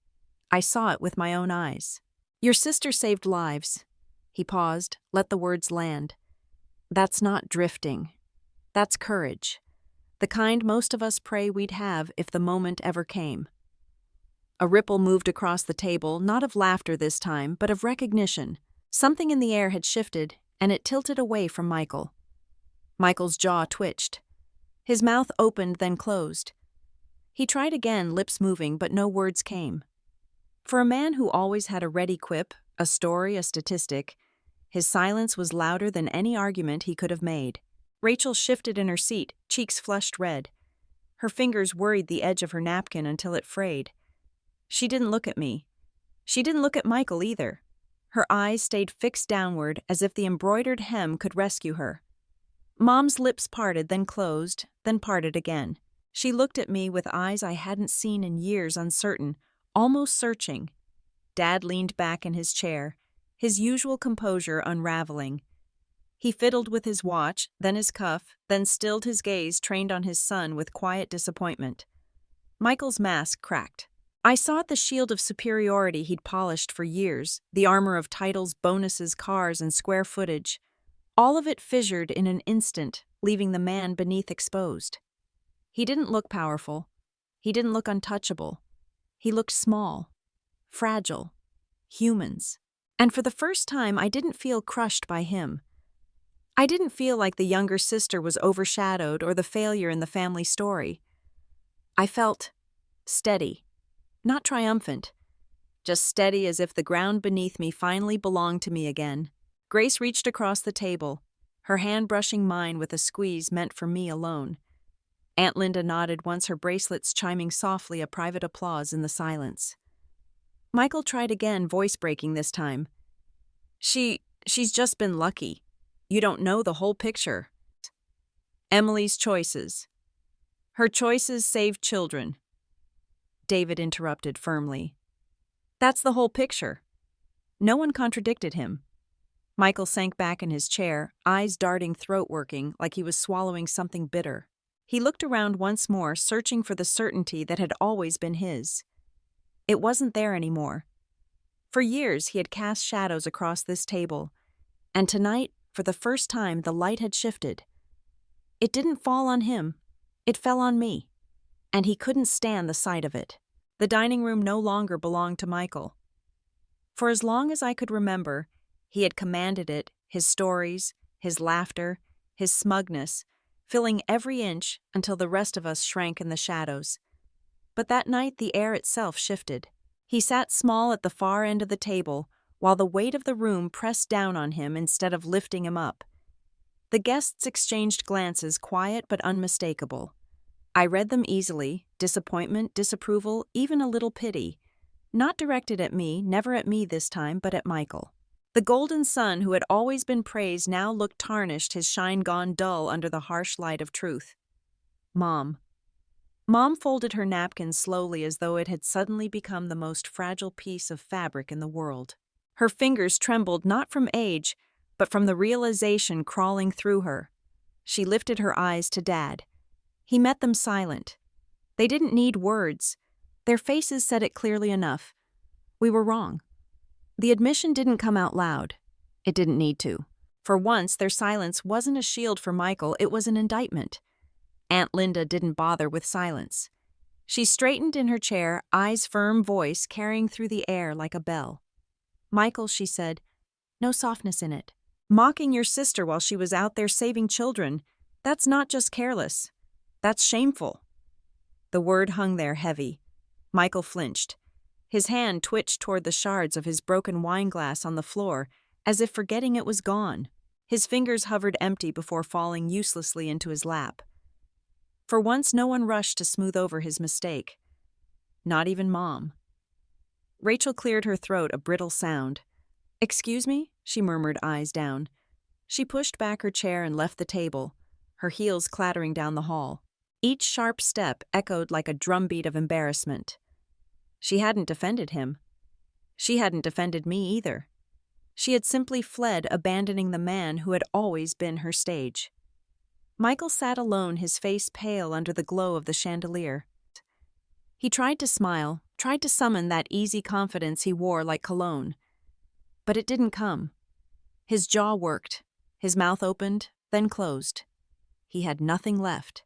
Speaker 1: I saw it with my own eyes. Your sister saved lives." He paused, let the words land. "That's not drifting. That's courage. The kind most of us pray we'd have if the moment ever came." A ripple moved across the table, not of laughter this time, but of recognition. Something in the air had shifted, and it tilted away from Michael. Michael's jaw twitched. His mouth opened, then closed. He tried again, lips moving, but no words came. For a man who always had a ready quip, a story, a statistic, his silence was louder than any argument he could have made. Rachel shifted in her seat, cheeks flushed red. Her fingers worried the edge of her napkin until it frayed. She didn't look at me. She didn't look at Michael either. Her eyes stayed fixed downward, as if the embroidered hem could rescue her. Mom's lips parted, then closed, then parted again. She looked at me with eyes I hadn't seen in years, uncertain, almost searching. Dad leaned back in his chair, his usual composure unraveling. He fiddled with his watch, then his cuff, then stilled his gaze trained on his son with quiet disappointment. Michael's mask cracked. I saw the shield of superiority he'd polished for years, the armor of titles, bonuses, cars, and square footage. All of it fissured in an instant, leaving the man beneath exposed. He didn't look powerful. He didn't look untouchable. He looked small, fragile, humans. And for the first time, I didn't feel crushed by him. I didn't feel like the younger sister was overshadowed or the failure in the family story. I felt steady, not triumphant, just steady, as if the ground beneath me finally belonged to me again. Grace reached across the table, her hand brushing mine with a squeeze meant for me alone. Aunt Linda nodded once, her bracelets chiming softly, a private applause in the silence. Michael tried again, voice breaking this time. She's just been lucky. You don't know the whole picture. Emily's choices. Her choices saved children. David interrupted firmly. That's the whole picture. No one contradicted him. Michael sank back in his chair, eyes darting, throat working, like he was swallowing something bitter. He looked around once more, searching for the certainty that had always been his. It wasn't there anymore. For years he had cast shadows across this table, and tonight, for the first time, the light had shifted. It didn't fall on him. It fell on me, and he couldn't stand the sight of it. The dining room no longer belonged to Michael. For as long as I could remember, he had commanded it, his stories, his laughter, his smugness, filling every inch until the rest of us shrank in the shadows. But that night the air itself shifted. He sat small at the far end of the table, while the weight of the room pressed down on him instead of lifting him up. The guests exchanged glances, quiet but unmistakable. I read them easily: disappointment, disapproval, even a little pity. Not directed at me, never at me this time, but at Michael. The golden sun, who had always been praised, now looked tarnished, his shine gone dull under the harsh light of truth. Mom. Mom folded her napkin slowly, as though it had suddenly become the most fragile piece of fabric in the world. Her fingers trembled, not from age, but from the realization crawling through her. She lifted her eyes to Dad. He met them silent. They didn't need words. Their faces said it clearly enough. We were wrong. The admission didn't come out loud. It didn't need to. For once, their silence wasn't a shield for Michael, it was an indictment. Aunt Linda didn't bother with silence. She straightened in her chair, eyes firm, voice carrying through the air like a bell. Michael, she said, no softness in it. Mocking your sister while she was out there saving children, that's not just careless. That's shameful. The word hung there heavy. Michael flinched. His hand twitched toward the shards of his broken wine glass on the floor, as if forgetting it was gone. His fingers hovered empty before falling uselessly into his lap. For once, no one rushed to smooth over his mistake. Not even Mom. Rachel cleared her throat, a brittle sound. Excuse me? She murmured, eyes down. She pushed back her chair and left the table, her heels clattering down the hall. Each sharp step echoed like a drumbeat of embarrassment. She hadn't defended him. She hadn't defended me either. She had simply fled, abandoning the man who had always been her stage. Michael sat alone, his face pale under the glow of the chandelier. He tried to smile, tried to summon that easy confidence he wore like cologne. But it didn't come. His jaw worked, his mouth opened, then closed. He had nothing left.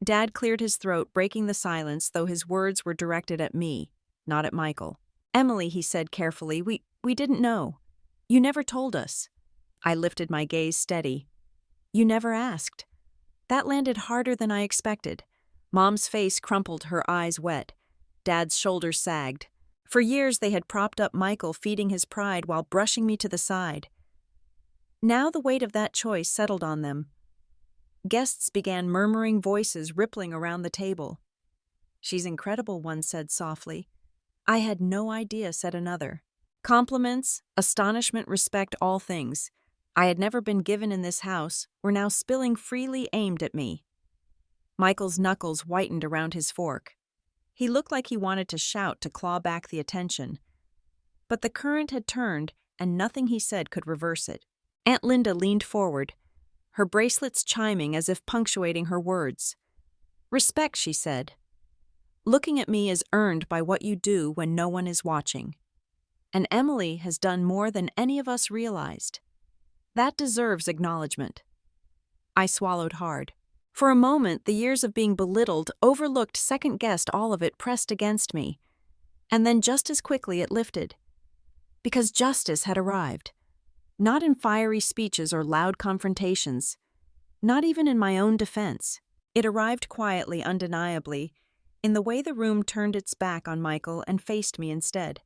Speaker 1: Dad cleared his throat, breaking the silence, though his words were directed at me, not at Michael. Emily, he said carefully, we didn't know. You never told us. I lifted my gaze steady. You never asked. That landed harder than I expected. Mom's face crumpled, her eyes wet. Dad's shoulders sagged. For years they had propped up Michael, feeding his pride while brushing me to the side. Now the weight of that choice settled on them. Guests began murmuring, voices rippling around the table. She's incredible, one said softly. I had no idea, said another. Compliments, astonishment, respect, all things I had never been given in this house were now spilling freely, aimed at me. Michael's knuckles whitened around his fork. He looked like he wanted to shout, to claw back the attention. But the current had turned, and nothing he said could reverse it. Aunt Linda leaned forward, her bracelets chiming as if punctuating her words. Respect, she said. Looking at me is earned by what you do when no one is watching. And Emily has done more than any of us realized. That deserves acknowledgment. I swallowed hard. For a moment, the years of being belittled, overlooked, second-guessed, all of it pressed against me. And then just as quickly it lifted. Because justice had arrived. Not in fiery speeches or loud confrontations. Not even in my own defense. It arrived quietly, undeniably, in the way the room turned its back on Michael and faced me instead.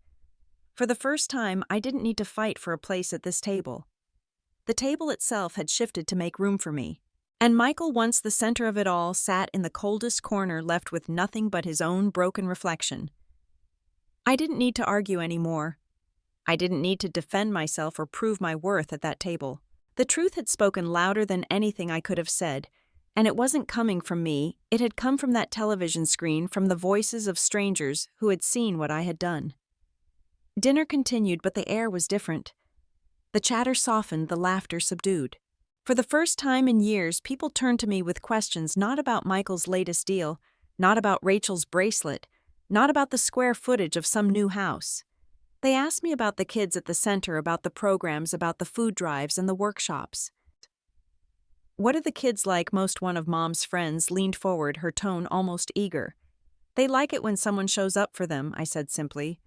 Speaker 1: For the first time, I didn't need to fight for a place at this table. The table itself had shifted to make room for me. And Michael, once the center of it all, sat in the coldest corner, left with nothing but his own broken reflection. I didn't need to argue anymore. I didn't need to defend myself or prove my worth at that table. The truth had spoken louder than anything I could have said, and it wasn't coming from me, it had come from that television screen, from the voices of strangers who had seen what I had done. Dinner continued, but the air was different. The chatter softened, the laughter subdued. For the first time in years, people turned to me with questions not about Michael's latest deal, not about Rachel's bracelet, not about the square footage of some new house. They asked me about the kids at the center, about the programs, about the food drives and the workshops. What are the kids like? Most one of Mom's friends leaned forward, her tone almost eager. They like it when someone shows up for them, I said simply.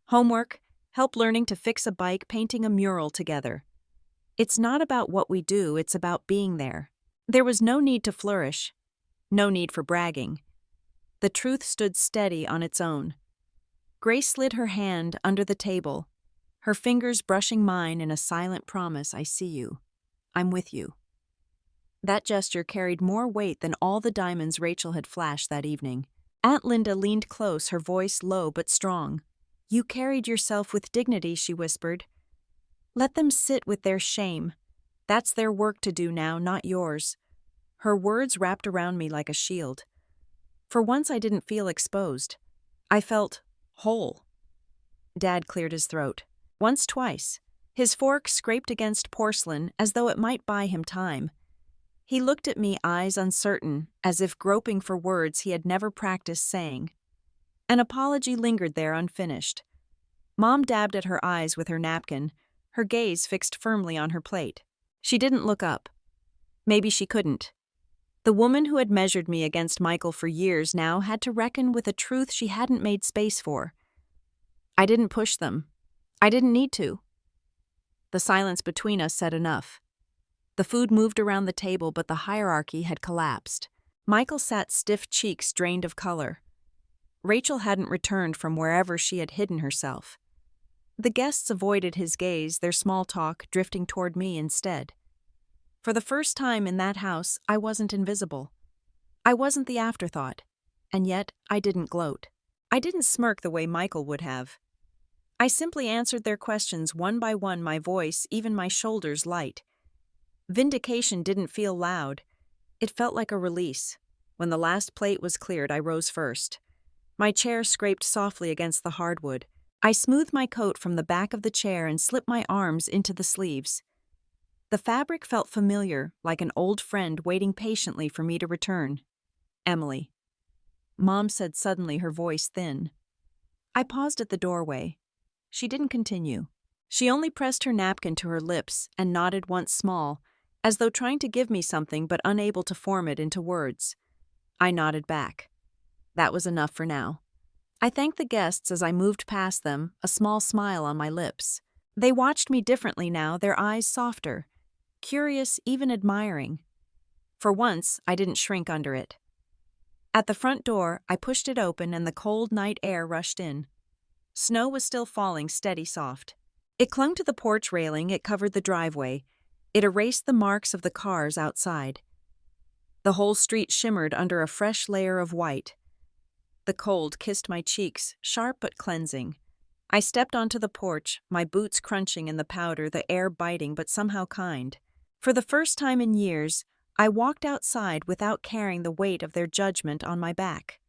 Speaker 1: Homework, help learning to fix a bike, painting a mural together. It's not about what we do, it's about being there. There was no need to flourish, no need for bragging. The truth stood steady on its own. Grace slid her hand under the table, her fingers brushing mine in a silent promise. I see you. I'm with you. That gesture carried more weight than all the diamonds Rachel had flashed that evening. Aunt Linda leaned close, her voice low but strong. "You carried yourself with dignity," she whispered. "Let them sit with their shame. That's their work to do now, not yours." Her words wrapped around me like a shield. For once I didn't feel exposed. I felt whole. Dad cleared his throat. Once, twice. His fork scraped against porcelain as though it might buy him time. He looked at me, eyes uncertain, as if groping for words he had never practiced saying. An apology lingered there unfinished. Mom dabbed at her eyes with her napkin, her gaze fixed firmly on her plate. She didn't look up. Maybe she couldn't. The woman who had measured me against Michael for years now had to reckon with a truth she hadn't made space for. I didn't push them. I didn't need to. The silence between us said enough. The food moved around the table, but the hierarchy had collapsed. Michael sat stiff, cheeks drained of color. Rachel hadn't returned from wherever she had hidden herself. The guests avoided his gaze, their small talk drifting toward me instead. For the first time in that house, I wasn't invisible. I wasn't the afterthought. And yet, I didn't gloat. I didn't smirk the way Michael would have. I simply answered their questions one by one, my voice, even my shoulders, light. Vindication didn't feel loud. It felt like a release. When the last plate was cleared, I rose first. My chair scraped softly against the hardwood. I smoothed my coat from the back of the chair and slipped my arms into the sleeves. The fabric felt familiar, like an old friend waiting patiently for me to return. "Emily," Mom said suddenly, her voice thin. I paused at the doorway. She didn't continue. She only pressed her napkin to her lips and nodded once small, as though trying to give me something but unable to form it into words. I nodded back. That was enough for now. I thanked the guests as I moved past them, a small smile on my lips. They watched me differently now, their eyes softer, curious, even admiring. For once, I didn't shrink under it. At the front door, I pushed it open and the cold night air rushed in. Snow was still falling, steady, soft. It clung to the porch railing, it covered the driveway. It erased the marks of the cars outside. The whole street shimmered under a fresh layer of white. The cold kissed my cheeks, sharp but cleansing. I stepped onto the porch, my boots crunching in the powder, the air biting but somehow kind. For the first time in years, I walked outside without carrying the weight of their judgment on my back.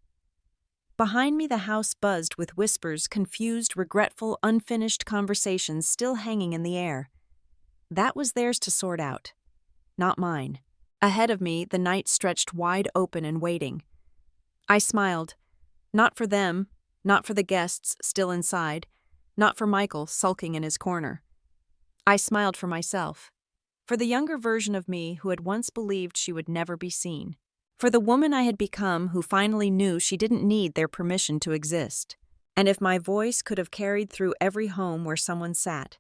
Speaker 1: Behind me, the house buzzed with whispers, confused, regretful, unfinished conversations still hanging in the air. That was theirs to sort out, not mine. Ahead of me, the night stretched wide open and waiting. I smiled. Not for them, not for the guests still inside, not for Michael sulking in his corner. I smiled for myself, for the younger version of me who had once believed she would never be seen, for the woman I had become who finally knew she didn't need their permission to exist. And if my voice could have carried through every home where someone sat,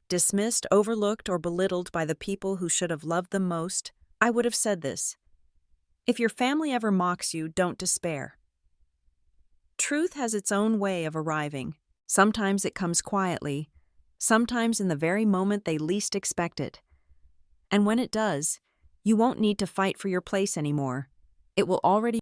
Speaker 1: dismissed, overlooked, or belittled by the people who should have loved them most, I would have said this: if your family ever mocks you, don't despair. Truth has its own way of arriving. Sometimes it comes quietly, sometimes in the very moment they least expect it. And when it does, you won't need to fight for your place anymore. It will already